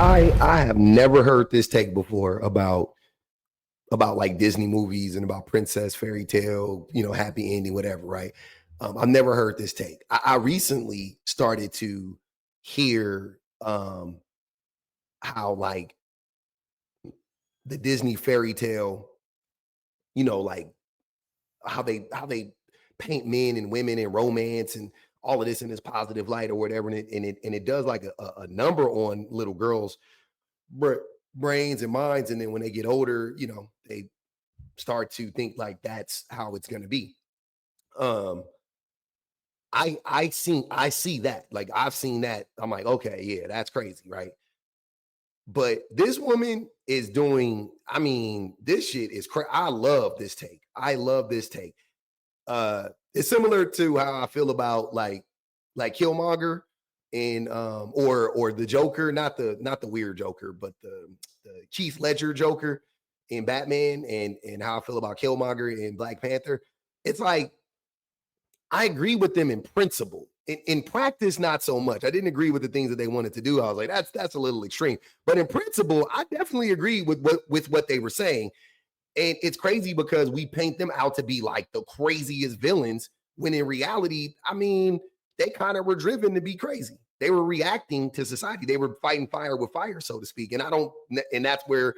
I have never heard this take before about like Disney movies and about princess fairy tale, happy ending, whatever, right? I've never heard this take. I recently started to hear how like the Disney fairy tale, like how they paint men and women and romance and all of this in this positive light or whatever, and it does like a number on little girls' br- brains and minds, and then when they get older, they start to think like that's how it's going to be. Um, I see that, like I've seen that. I'm like, okay, yeah, that's crazy, right? But this woman is doing. I mean, this shit is crazy. I love this take. I love this take. It's similar to how I feel about like Killmonger and or the Joker, not the weird Joker, but the Keith Ledger Joker in Batman, and how I feel about Killmonger in Black Panther. It's like I agree with them in principle. In practice, not so much. I didn't agree with the things that they wanted to do. I was like, that's a little extreme. But in principle, I definitely agree with what they were saying. And it's crazy because we paint them out to be like the craziest villains, when in reality, I mean, they kind of were driven to be crazy. They were reacting to society. They were fighting fire with fire, so to speak. And that's where,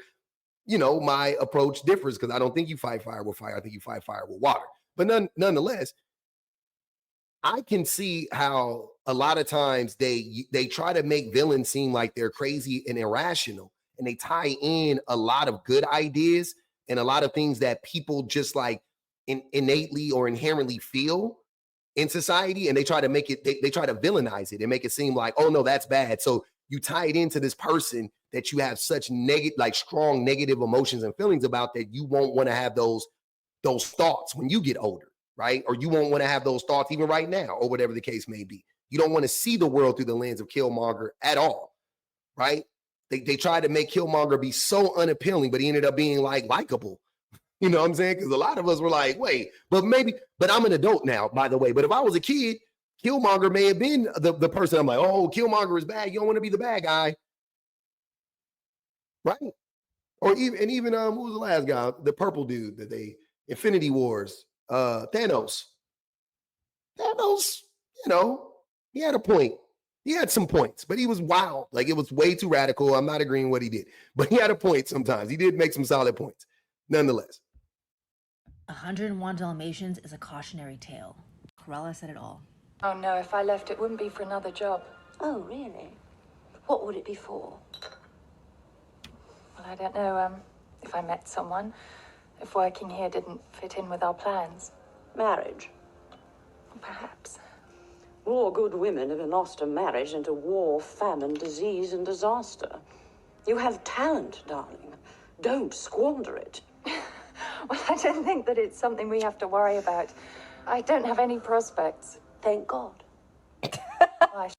my approach differs, because I don't think you fight fire with fire. I think you fight fire with water. But nonetheless, I can see how a lot of times they try to make villains seem like they're crazy and irrational, and they tie in a lot of good ideas and a lot of things that people just like innately or inherently feel in society, and they try to make it they try to villainize it and make it seem like, oh no, that's bad. So you tie it into this person that you have such negative, like strong negative emotions and feelings about, that you won't want to have those thoughts when you get older, right? Or you won't want to have those thoughts even right now, or whatever the case may be. You don't want to see the world through the lens of Killmonger at all, right? They tried to make Killmonger be so unappealing, but he ended up being like likable. You know what I'm saying? Because a lot of us were like, wait, but I'm an adult now, by the way. But if I was a kid, Killmonger may have been the person. I'm like, oh, Killmonger is bad. You don't want to be the bad guy, right? Or even who was the last guy? The purple dude that they Infinity Wars, Thanos. Thanos, you know, he had a point. He had some points, but he was wild. Like, it was way too radical. I'm not agreeing what he did, but he had a point sometimes. He did make some solid points, nonetheless. 101 Dalmatians is a cautionary tale. Cruella said it all. Oh no, if I left, it wouldn't be for another job. Oh, really? What would it be for? Well, I don't know, if I met someone, if working here didn't fit in with our plans. Marriage. Perhaps. More good women have lost a marriage into war, famine, disease, and disaster. You have talent, darling. Don't squander it. Well, I don't think that it's something we have to worry about. I don't have any prospects. Thank God.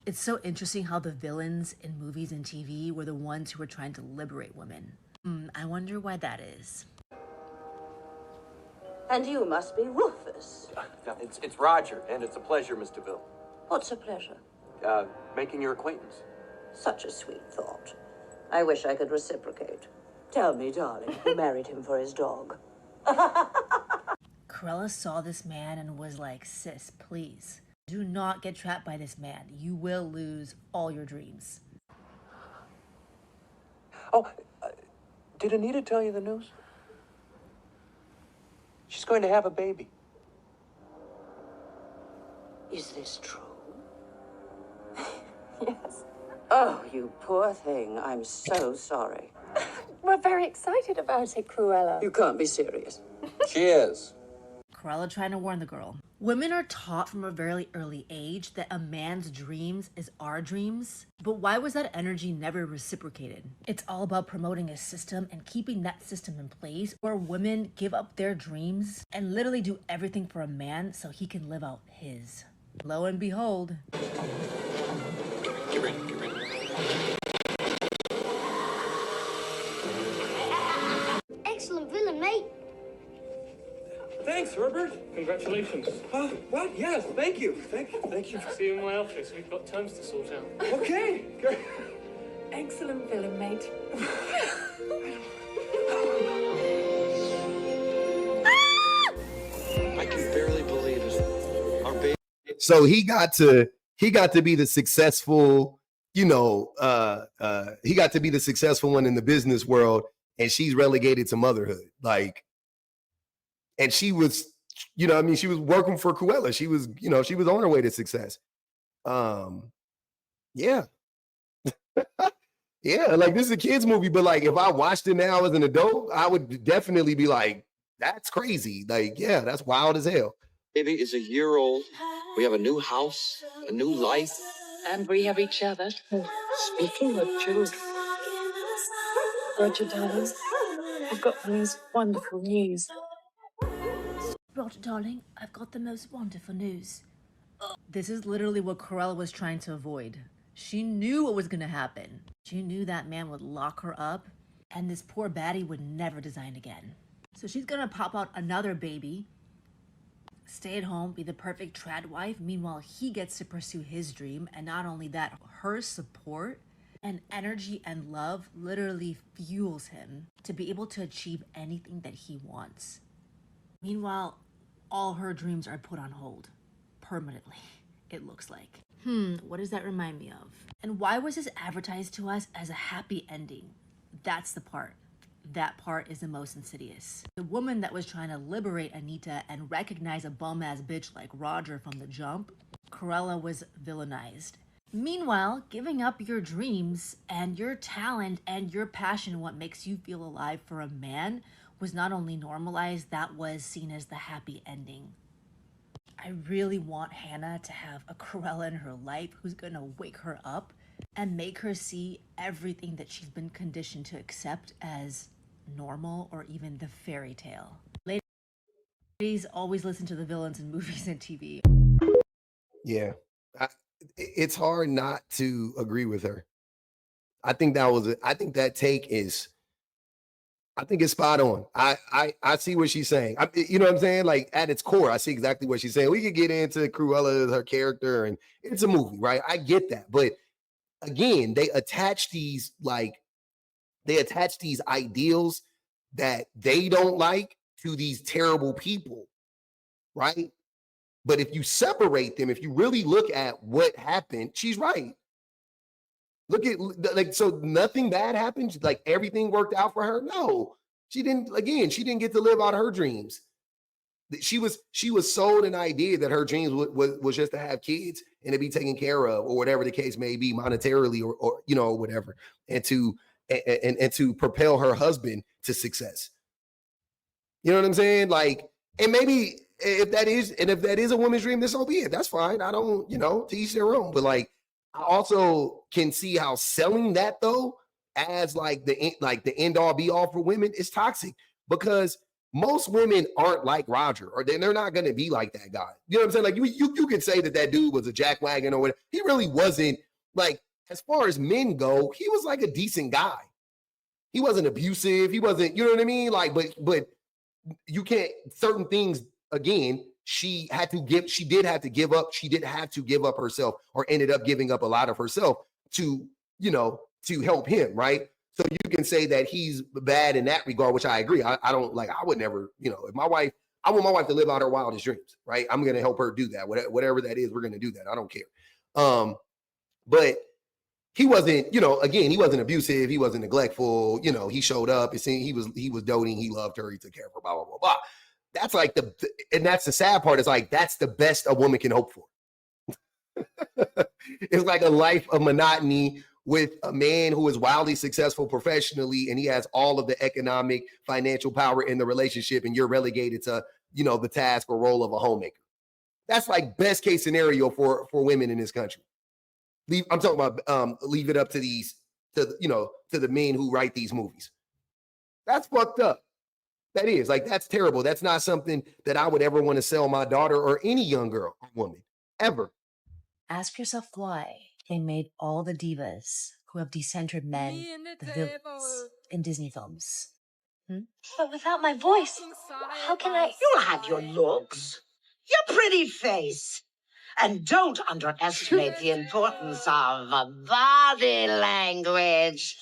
It's so interesting how the villains in movies and TV were the ones who were trying to liberate women. I wonder why that is. And you must be Rufus. It's Roger, and it's a pleasure, Miss DeVille. What's a pleasure? Making your acquaintance. Such a sweet thought. I wish I could reciprocate. Tell me, darling, who married him for his dog? Cruella saw this man and was like, sis, please, do not get trapped by this man. You will lose all your dreams. Oh, did Anita tell you the news? She's going to have a baby. Is this true? Yes. Oh, you poor thing. I'm so sorry. We're very excited about it, Cruella. You can't be serious. She is. Cruella trying to warn the girl. Women are taught from a very early age that a man's dreams is our dreams. But why was that energy never reciprocated? It's all about promoting a system and keeping that system in place where women give up their dreams and literally do everything for a man so he can live out his. Lo and behold. Get ready, get ready. Excellent villain, mate. Thanks, Herbert. Congratulations. What? Yes, thank you. Thank you. See you in my office. We've got terms to sort out. Okay. Good. Excellent villain, mate. I can barely believe it. Our baby. So he got to be the successful, he got to be the successful one in the business world, and she's relegated to motherhood. Like, and she was, she was working for Cruella. She was, she was on her way to success. Yeah. Yeah, like this is a kids movie, but like if I watched it now as an adult, I would definitely be like, that's crazy. Like, yeah, that's wild as hell. Baby is a year old. We have a new house, a new life. And we have each other. Speaking of children, Roger, darling, I've got the most wonderful news. Roger, darling, I've got the most wonderful news. This is literally what Cruella was trying to avoid. She knew what was gonna happen. She knew that man would lock her up, and this poor baddie would never design again. So she's gonna pop out another baby, stay at home, be the perfect trad wife. Meanwhile, he gets to pursue his dream, and not only that, her support and energy and love literally fuels him to be able to achieve anything that he wants. Meanwhile, all her dreams are put on hold permanently, it looks like. What does that remind me of? And why was this advertised to us as a happy ending? That's the part. That part is the most insidious. The woman that was trying to liberate Anita and recognize a bum-ass bitch like Roger from the jump, Cruella was villainized. Meanwhile, giving up your dreams and your talent and your passion, what makes you feel alive for a man, was not only normalized, that was seen as the happy ending. I really want Hannah to have a Cruella in her life who's gonna wake her up and make her see everything that she's been conditioned to accept as normal or even the fairy tale. Ladies always listen to the villains in movies and TV. Yeah. It's hard not to agree with her. I think that take is, I think it's spot on. I see what she's saying. You know what I'm saying? Like at its core, I see exactly what she's saying. We could get into Cruella, her character, and it's a movie, right? I get that. But again, they attach these ideals that they don't like to these terrible people, right? But if you separate them, if you really look at what happened, she's right. Look at, like, so nothing bad happened. Like everything worked out for her. No, she didn't. Again, she didn't get to live out her dreams. She was sold an idea that her dreams was just to have kids and to be taken care of, or whatever the case may be, monetarily or whatever, and to propel her husband to success. You know what I'm saying? Like, and maybe if that is a woman's dream, this so be it. That's fine. I don't, to each their own. But like, I also can see how selling that though as like the end all be all for women is toxic, because most women aren't like Roger, or they're not going to be like that guy. You know what I'm saying? Like you could say that dude was a jackwagon or whatever. He really wasn't. Like, as far as men go, he was like a decent guy. He wasn't abusive. He wasn't, you know what I mean? Like, but you can't, certain things, again, she did have to give up. She did have to give up herself, or ended up giving up a lot of herself to help him, right? So you can say that he's bad in that regard, which I agree. I don't like, I would never, if I want my wife to live out her wildest dreams, right? I'm going to help her do that. Whatever that is, we're going to do that. I don't care. But he wasn't, again, he wasn't abusive. He wasn't neglectful. He showed up. It seemed he was doting. He loved her. He took care of her, blah, blah, blah, blah. That's like and that's the sad part. Is like, that's the best a woman can hope for. It's like a life of monotony with a man who is wildly successful professionally, and he has all of the economic, financial power in the relationship, and you're relegated to, the task or role of a homemaker. That's like best case scenario for women in this country. I'm talking about leave it up to the men who write these movies. That's fucked up. That is, like, that's terrible. That's not something that I would ever want to sell my daughter or any young girl or woman, ever. Ask yourself why they made all the divas who have decentered men the villains in Disney films. But without my voice, how can I? You have your looks, your pretty face, And don't underestimate the importance of body language.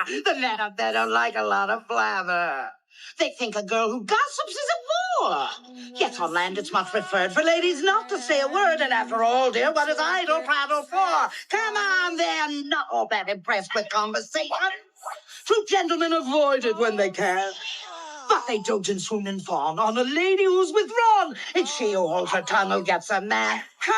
The men up there don't like a lot of blather. They think a girl who gossips is a bore. Yet on land it's much preferred for ladies not to say a word. And after all, dear, what is idle prattle for? Come on, they're not all that impressed with conversation. True gentlemen avoid it when they can. But they dote and swoon and fawn on a lady who's withdrawn. It's she who holds her tongue who gets a man. Come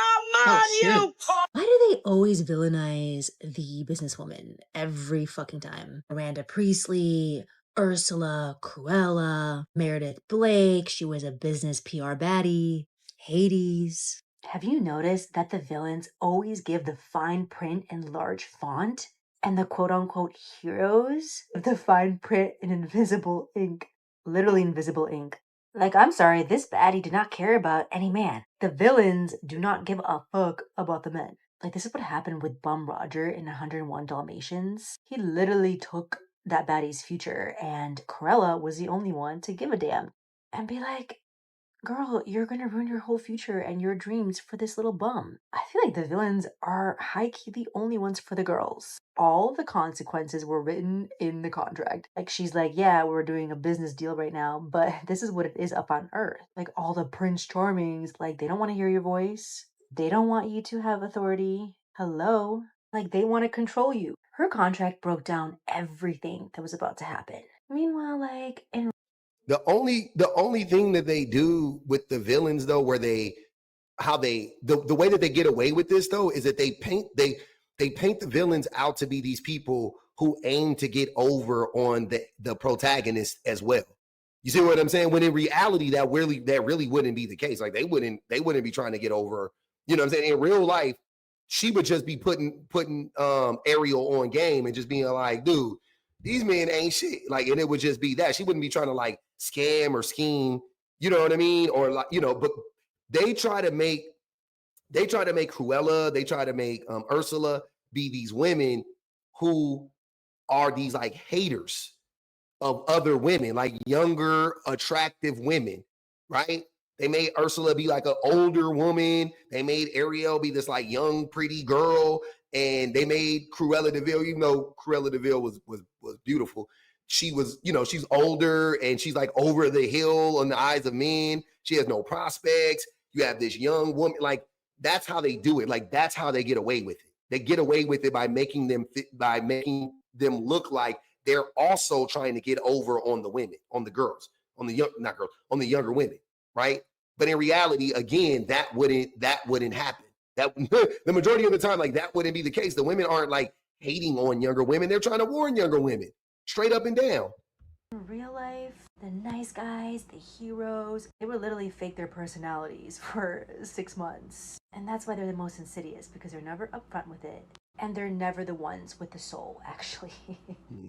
on, you! Why do they always villainize the businesswoman every fucking time? Miranda Priestley, Ursula, Cruella, Meredith Blake, she was a business PR baddie, Hades. Have you noticed that the villains always give the fine print in large font? And the quote-unquote heroes, the fine print in invisible ink. Literally invisible ink. Like, I'm sorry, this baddie did not care about any man. The villains do not give a fuck about the men. Like, this is what happened with Bum Roger in 101 Dalmatians. He literally took that baddie's future, and Cruella was the only one to give a damn. And be like, girl, you're gonna ruin your whole future and your dreams for this little bum. I feel like the villains are high-key the only ones for the girls. All the consequences were written in the contract. Like, she's like, yeah, we're doing a business deal right now, but this is what it is up on Earth. Like, all the Prince Charmings, like, they don't want to hear your voice. They don't want you to have authority. Hello? Like, they want to control you. Her contract broke down everything that was about to happen. Meanwhile, like, in The only thing that they do with the villains though, where the way that they get away with this though, is that they paint the villains out to be these people who aim to get over on the protagonist as well. You see what I'm saying? When in reality, that really wouldn't be the case. Like they wouldn't be trying to get over. You know what I'm saying? In real life, she would just be putting Ariel on game and just being like, dude, these men ain't shit. Like, and it would just be that. She wouldn't be trying to like scam or scheme, you know what I mean? Or like, you know, but they try to make Cruella, they try to make Ursula be these women who are these like haters of other women, like younger, attractive women, right? They made Ursula be like an older woman. They made Ariel be this like young, pretty girl. And they made Cruella de Vil, even though Cruella de Vil was beautiful, she was, you know, she's older and she's like over the hill in the eyes of men. She has no prospects. You have this young woman, like that's how they do it. Like that's how they get away with it. They get away with it by making them look like they're also trying to get over on the women, on the girls, on the on the younger women, right? But in reality, again, that wouldn't happen. That the majority of the time, like that wouldn't be the case. The women aren't like hating on younger women. They're trying to warn younger women straight up and down. in real life, the nice guys, the heroes, they would literally fake their personalities for 6 months. And that's why they're the most insidious, because they're never upfront with it. And they're never the ones with the soul, actually.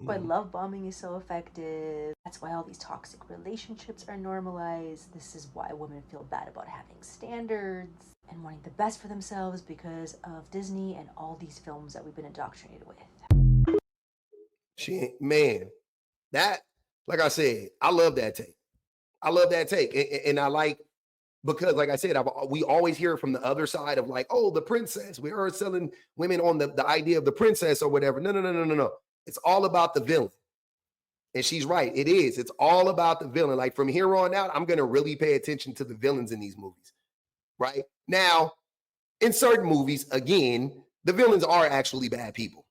But love bombing is so effective. That's why all these toxic relationships are normalized. This is why women feel bad about having standards and wanting the best for themselves because of Disney and all these films that we've been indoctrinated with. Man, that, like I said, I love that take. And I like, because like I said, we always hear from the other side of like, oh, the princess. We are selling women on the idea of the princess or whatever. No. It's all about the villain. And she's right. It is. It's all about the villain. Like from here on out, I'm going to really pay attention to the villains in these movies. Right? Now, in certain movies, again, the villains are actually bad people.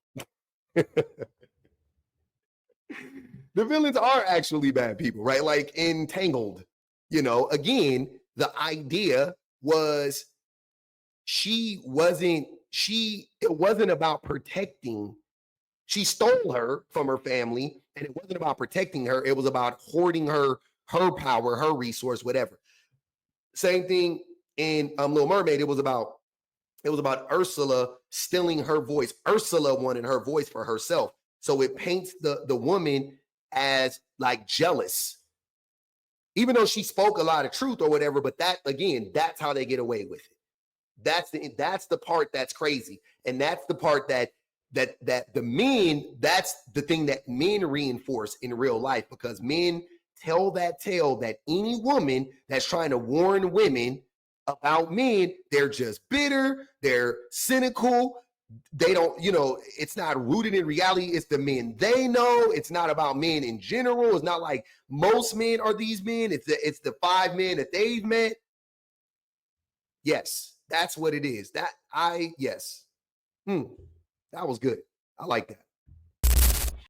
The villains are actually bad people, right? Like in Tangled, you know, again, the idea was it wasn't about protecting. She stole her from her family, and it wasn't about protecting her. It was about hoarding her power, her resource, whatever. Same thing in Little Mermaid. It was about Ursula stealing her voice. Ursula wanted her voice for herself. So it paints the woman as like jealous, even though she spoke a lot of truth or whatever. But that, again, that's how they get away with it. That's the part that's crazy. And that's the part that the men, that's the thing that men reinforce in real life, because men tell that tale that any woman that's trying to warn women about men. They're just bitter. They're cynical. They don't, it's not rooted in reality. It's the men they know. It's not about men in general. It's not like most men are these men. It's the 5 men that they've met. Yes, that's what it is. Yes. That was good. I like that.